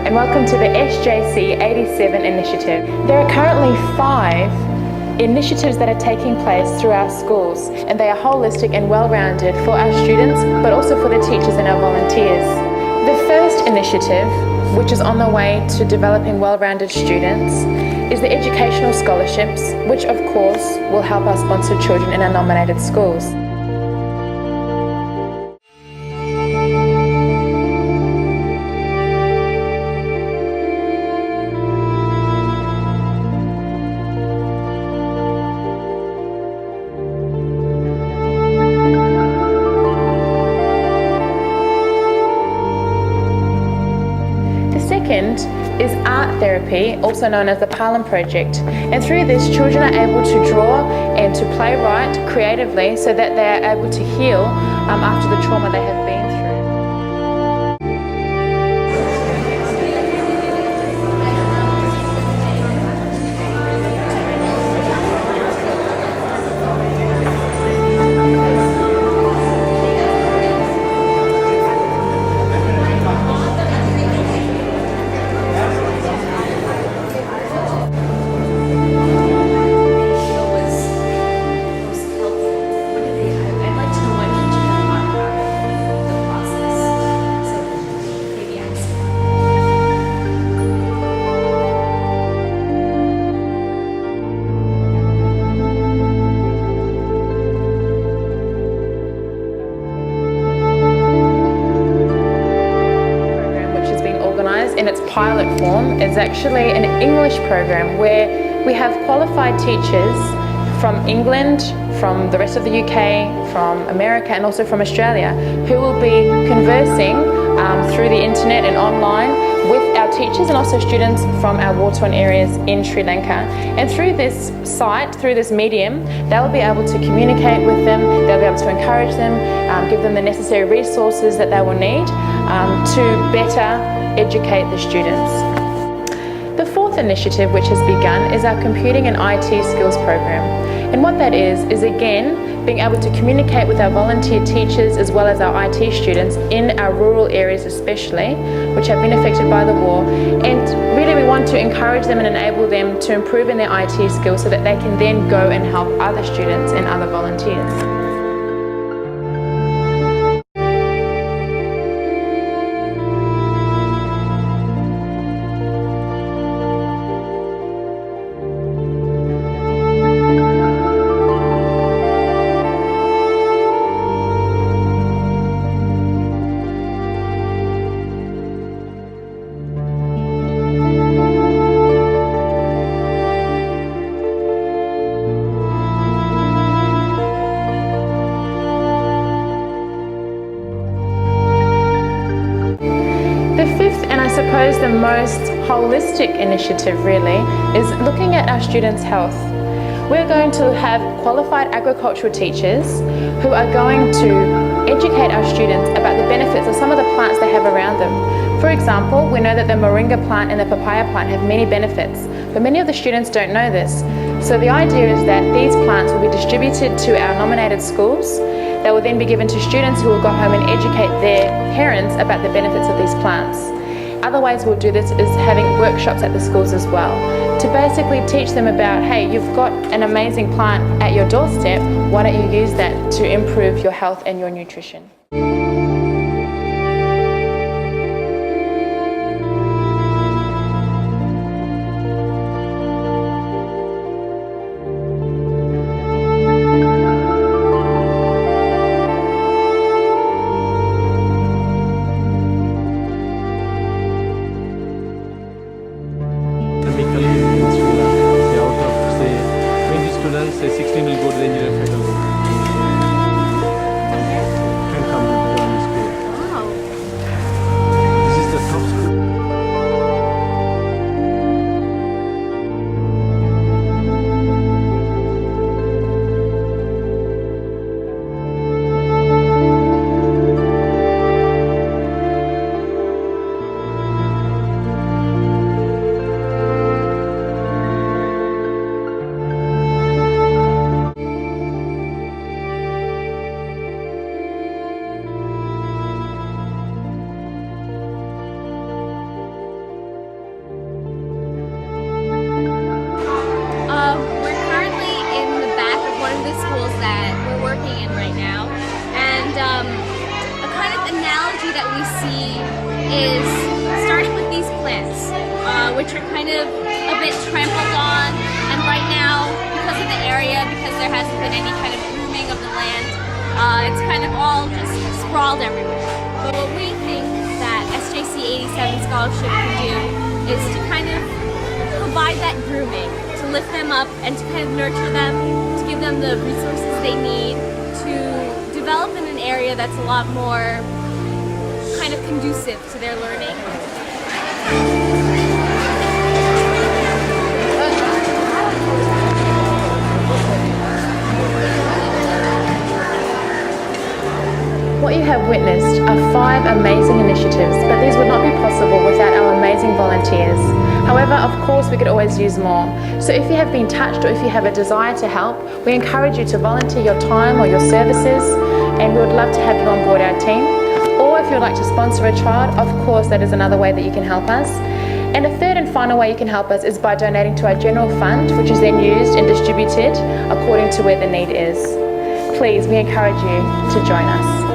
and welcome to the SJC 87 initiative. There are currently 5 initiatives that are taking place through our schools, and they are holistic and well-rounded for our students, but also for the teachers and our volunteers. The first initiative, which is on the way to developing well-rounded students, is the educational scholarships, which of course will help us sponsor children in our nominated schools. Second is art therapy, also known as the Parlin Project, and through this children are able to draw and to playwright creatively so that they are able to heal after the trauma they have been through. In its pilot form is actually an English program where we have qualified teachers from England, from the rest of the UK, from America and also from Australia who will be conversing through the internet and online with our teachers and also students from our war-torn areas in Sri Lanka. And through this site, through this medium, they'll be able to communicate with them, they'll be able to encourage them, give them the necessary resources that they will need to better educate the students. The fourth initiative which has begun is our Computing and IT Skills program. And what that is again being able to communicate with our volunteer teachers as well as our IT students in our rural areas especially, which have been affected by the war. And really we want to encourage them and enable them to improve in their IT skills so that they can then go and help other students and other volunteers. The fifth, and I suppose the most holistic initiative really, is looking at our students' health. We're going to have qualified agricultural teachers who are going to educate our students about the benefits of some of the plants they have around them. For example, we know that the moringa plant and the papaya plant have many benefits, but many of the students don't know this. So the idea is that these plants will be distributed to our nominated schools. They will then be given to students who will go home and educate their parents about the benefits of these plants. Other ways we'll do this is having workshops at the schools as well, to basically teach them about, hey, you've got an amazing plant at your doorstep, why don't you use that to improve your health and your nutrition? In Sri Lanka, out of say 20 students, say 16 will go to the engineering faculty. Can come. technology that we see is starting with these plants, which are kind of a bit trampled on, and right now, because of the area, because there hasn't been any kind of grooming of the land, it's kind of all just sprawled everywhere. But what we think that SJC 87 Scholarship can do is to kind of provide that grooming, to lift them up and to kind of nurture them, to give them the resources they need to develop in an area that's a lot more kind of conducive to their learning. What you have witnessed are 5 amazing initiatives, but these would not be possible without our amazing volunteers. However, of course, we could always use more. So if you have been touched or if you have a desire to help, we encourage you to volunteer your time or your services, and we would love to have you on board our team. Or if you would like to sponsor a child, of course, that is another way that you can help us. And a third and final way you can help us is by donating to our general fund, which is then used and distributed according to where the need is. Please, we encourage you to join us.